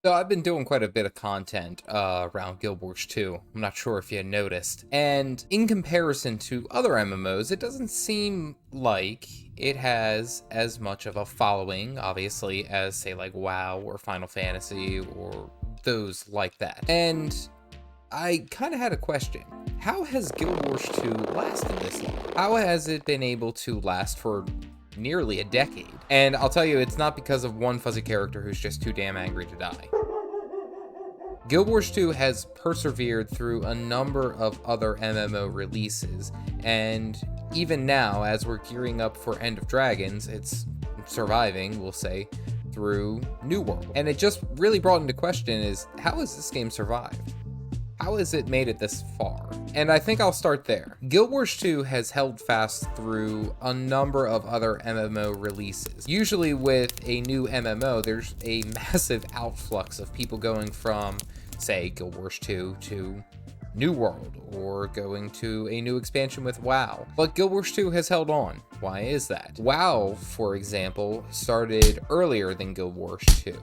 So I've been doing quite a bit of content around Guild Wars 2. I'm not sure if you noticed. And in comparison to other MMOs, it doesn't seem like it has as much of a following, obviously, as say like WoW or Final Fantasy or those like that. And I kind of had a question. How has Guild Wars 2 lasted this long? How has it been able to last for nearly a decade? And I'll tell you, it's not because of one fuzzy character who's just too damn angry to die. Guild Wars 2 has persevered through a number of other MMO releases, and even now, as we're gearing up for End of Dragons, it's surviving, we'll say, through New World. And it just really brought into question is, how has this game survived? How has it made it this far? And I think I'll start there. Guild Wars 2 has held fast through a number of other MMO releases. Usually with a new MMO, there's a massive outflux of people going from, say, Guild Wars 2 to New World, or going to a new expansion with WoW. But Guild Wars 2 has held on. Why is that? WoW, for example, started earlier than Guild Wars 2.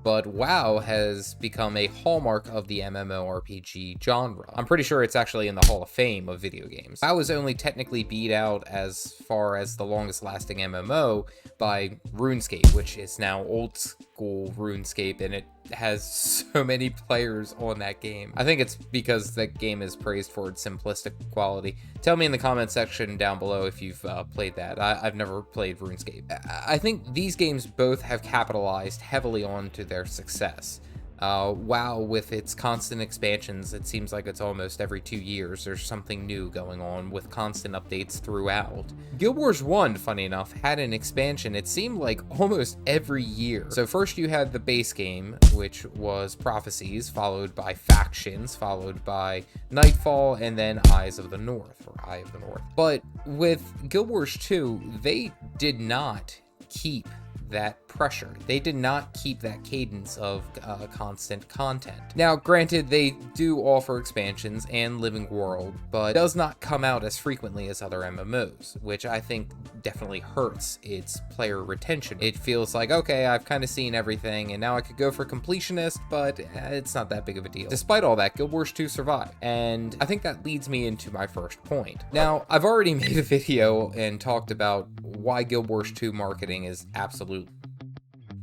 But WoW has become a hallmark of the MMORPG genre. I'm pretty sure it's actually in the Hall of Fame of video games. WoW is only technically beat out as far as the longest lasting MMO by RuneScape, which is now old school RuneScape, and it has so many players on that game. I think it's because that game is praised for its simplistic quality. Tell me in the comment section down below if you've played that. I've never played RuneScape. I think these games both have capitalized heavily onto their success. WoW, with its constant expansions, it seems like it's almost every 2 years there's something new going on with constant updates throughout. Guild Wars 1, funny enough, had an expansion, it seemed like almost every year. So first you had the base game, which was Prophecies, followed by Factions, followed by Nightfall, and then Eyes of the North, or Eye of the North. But with Guild Wars 2, they did not keep that pressure. They did not keep that cadence of constant content. Now, granted, they do offer expansions and Living World, but it does not come out as frequently as other MMOs, which I think definitely hurts its player retention. It feels like, okay, I've kind of seen everything, and now I could go for completionist, but it's not that big of a deal. Despite all that, Guild Wars 2 survived, and I think that leads me into my first point. Now, I've already made a video and talked about why Guild Wars 2 marketing is absolute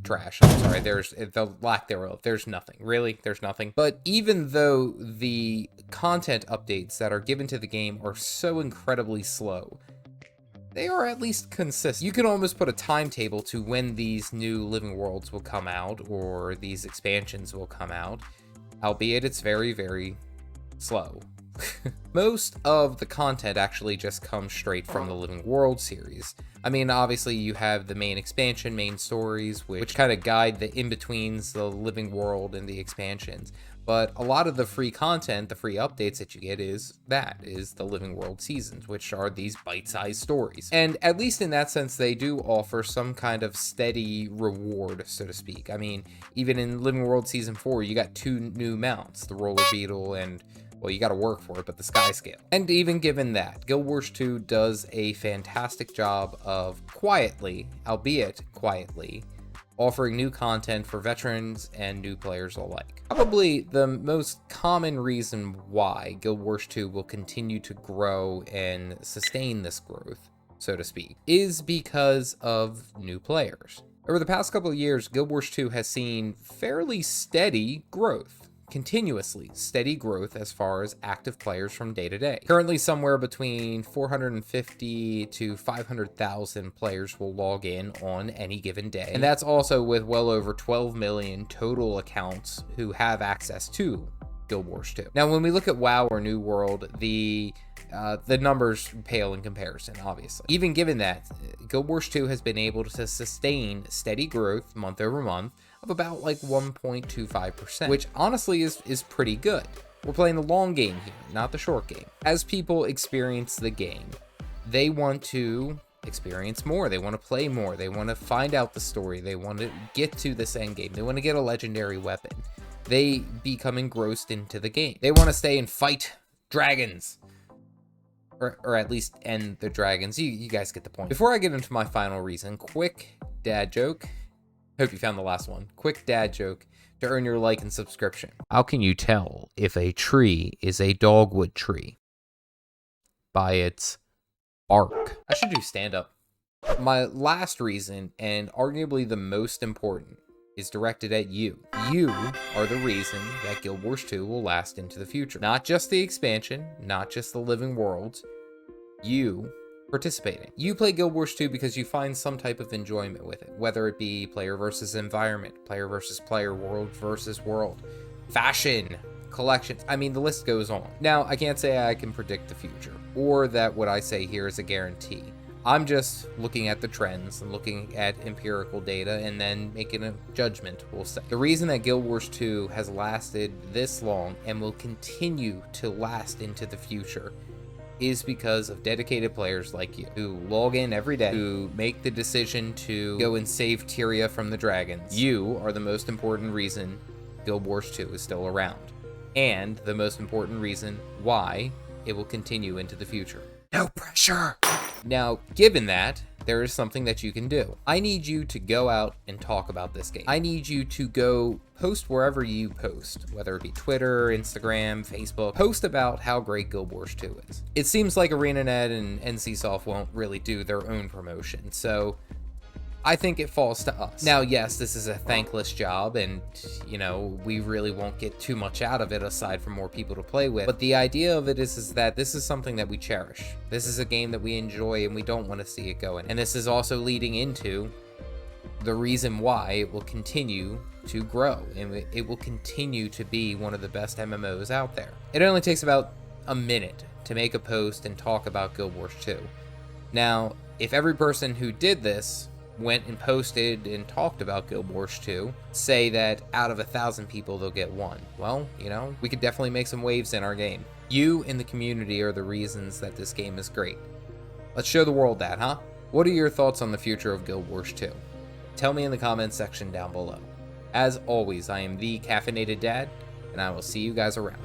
trash. I'm sorry, there's the lack thereof. There's nothing. Really, there's nothing. But even though the content updates that are given to the game are so incredibly slow, they are at least consistent. You can almost put a timetable to when these new living worlds will come out or these expansions will come out, albeit it's very, very slow. Most of the content actually just comes straight from the Living World series. I mean, obviously you have the main expansion, main stories, which kind of guide the in-betweens, the Living World and the expansions. But a lot of the free content, the free updates that you get is the Living World seasons, which are these bite-sized stories. And at least in that sense, they do offer some kind of steady reward, so to speak. I mean, even in Living World Season 4, you got 2 new mounts, the Roller Beetle and, well, you gotta work for it, but the Sky Scale. And even given that, Guild Wars 2 does a fantastic job of quietly, albeit quietly, offering new content for veterans and new players alike. Probably the most common reason why Guild Wars 2 will continue to grow and sustain this growth, so to speak, is because of new players. Over the past couple of years, Guild Wars 2 has seen fairly steady growth. Continuously steady growth as far as active players from day to day. Currently somewhere between 450 to 500,000 players will log in on any given day. And that's also with well over 12 million total accounts who have access to Guild Wars 2. Now, when we look at WoW or New World, the numbers pale in comparison, obviously. Even given that, Guild Wars 2 has been able to sustain steady growth month over month of about like 1.25%, which honestly is pretty good. We're playing the long game here, not the short game. As people experience the game, they want to experience more, they want to play more, they want to find out the story, they want to get to this end game, they want to get a legendary weapon. They become engrossed into the game. They want to stay and fight dragons. Or at least end the dragons. You guys get the point. Before I get into my final reason, quick dad joke. Hope you found the last one. Quick dad joke. to earn your like and subscription. How can you tell if a tree is a dogwood tree? By its bark. I should do stand-up. My last reason, and arguably the most important, is directed at you. You are the reason that Guild Wars 2 will last into the future. Not just the expansion, not just the living worlds, you participating. You play Guild Wars 2 because you find some type of enjoyment with it, whether it be player versus environment, player versus player, world versus world, fashion, collections. I mean, the list goes on. Now, I can't say I can predict the future, or that what I say here is a guarantee. I'm just looking at the trends and looking at empirical data and then making a judgment, we'll say. The reason that Guild Wars 2 has lasted this long and will continue to last into the future is because of dedicated players like you, who log in every day, who make the decision to go and save Tyria from the dragons. You are the most important reason Guild Wars 2 is still around, and the most important reason why it will continue into the future. No pressure! Now, given that, there is something that you can do. I need you to go out and talk about this game. I need you to go post wherever you post, whether it be Twitter, Instagram, Facebook. Post about how great Guild Wars 2 is. It seems like ArenaNet and NCSoft won't really do their own promotion, so I think it falls to us. Now, yes, this is a thankless job, and, you know, we really won't get too much out of it aside from more people to play with. But the idea of it is that this is something that we cherish. This is a game that we enjoy, and we don't want to see it going. And this is also leading into the reason why it will continue to grow, and it will continue to be one of the best MMOs out there. It only takes about a minute to make a post and talk about Guild Wars 2. Now, if every person who did this went and posted and talked about Guild Wars 2, say that out of 1,000 people they'll get one. Well, you know, we could definitely make some waves in our game. You and the community are the reasons that this game is great. Let's show the world that, huh? What are your thoughts on the future of Guild Wars 2? Tell me in the comments section down below. As always, I am the Caffeinated Dad, and I will see you guys around.